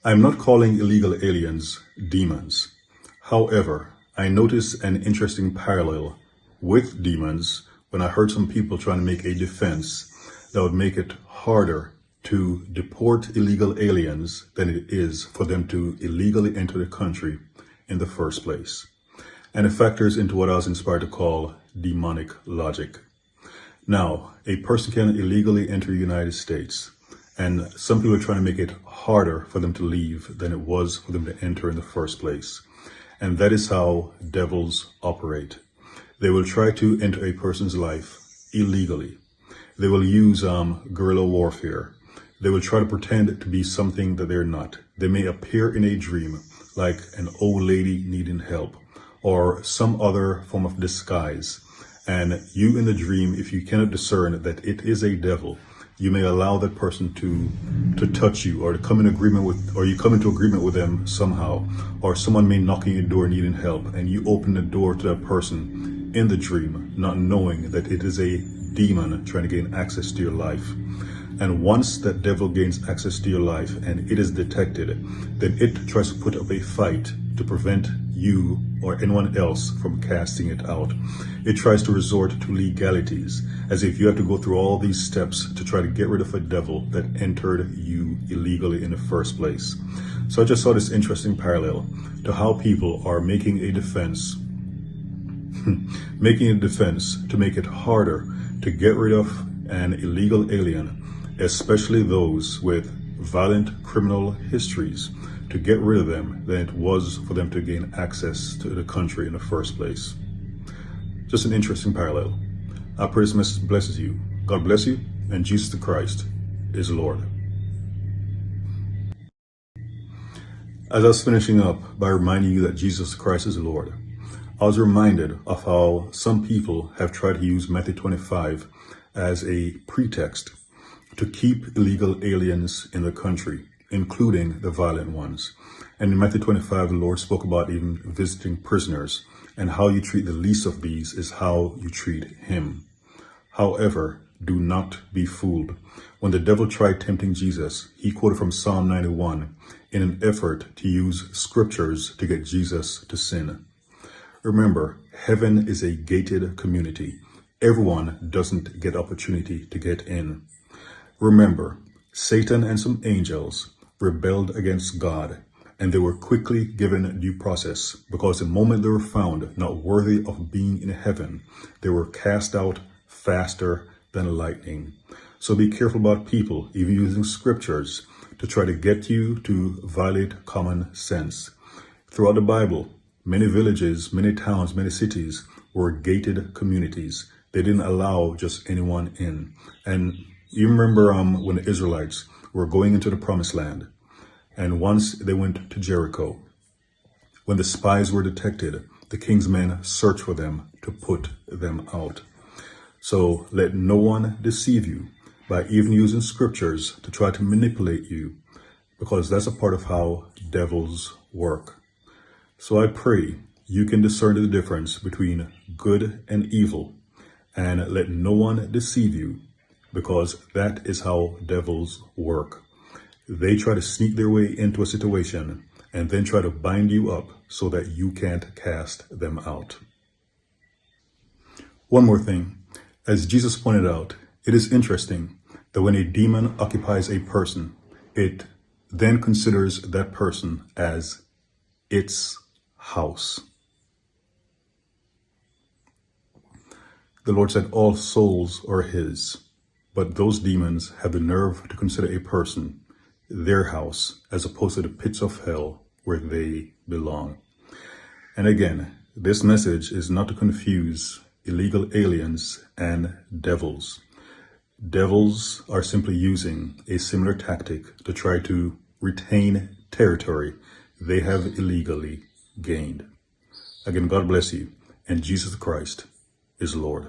I'm not calling illegal aliens demons. However, I noticed an interesting parallel with demons when I heard some people trying to make a defense that would make it harder to deport illegal aliens than it is for them to illegally enter the country in the first place. And it factors into what I was inspired to call demonic logic. Now, a person can illegally enter the United States, and some people are trying to make it harder for them to leave than it was for them to enter in the first place. And that is how devils operate. They will try to enter a person's life illegally. They will use guerrilla warfare. They will try to pretend to be something that they're not. They may appear in a dream like an old lady needing help or some other form of disguise. And you in the dream, if you cannot discern that it is a devil, you may allow that person to touch you or to come in agreement with, or you come into agreement with them somehow, or someone may knock on your door needing help and you open the door to that person in the dream, not knowing that it is a demon trying to gain access to your life. And once that devil gains access to your life and it is detected, then it tries to put up a fight to prevent you or anyone else from casting it out. It tries to resort to legalities, as if you have to go through all these steps to try to get rid of a devil that entered you illegally in the first place. So I just saw this interesting parallel to how people are making a defense to make it harder to get rid of an illegal alien, especially those with violent criminal histories, to get rid of them than it was for them to gain access to the country in the first place. Just an interesting parallel. I pray this message blesses you. God bless you, and Jesus the Christ is Lord. As I was finishing up by reminding you that Jesus Christ is Lord, I was reminded of how some people have tried to use Matthew 25 as a pretext to keep illegal aliens in the country, including the violent ones. And in Matthew 25, the Lord spoke about even visiting prisoners, and how you treat the least of these is how you treat him. However, do not be fooled. When the devil tried tempting Jesus, he quoted from Psalm 91 in an effort to use scriptures to get Jesus to sin. Remember, heaven is a gated community. Everyone doesn't get opportunity to get in. Remember, Satan and some angels rebelled against God, and they were quickly given due process, because the moment they were found not worthy of being in heaven, they were cast out faster than lightning. So be careful about people, even using scriptures, to try to get you to violate common sense. Throughout the Bible, many villages, many towns, many cities were gated communities. They didn't allow just anyone in. And you remember when the Israelites were going into the promised land, and once they went to Jericho, when the spies were detected, the king's men searched for them to put them out. So let no one deceive you by even using scriptures to try to manipulate you, because that's a part of how devils work. So I pray you can discern the difference between good and evil, and let no one deceive you, because that is how devils work. They try to sneak their way into a situation and then try to bind you up so that you can't cast them out. One more thing, as Jesus pointed out, it is interesting that when a demon occupies a person, it then considers that person as its house. The Lord said all souls are his, but those demons have the nerve to consider a person their house, as opposed to the pits of hell where they belong. And again, this message is not to confuse illegal aliens and devils. Devils are simply using a similar tactic to try to retain territory they have illegally gained. Again, God bless you, and Jesus Christ is Lord.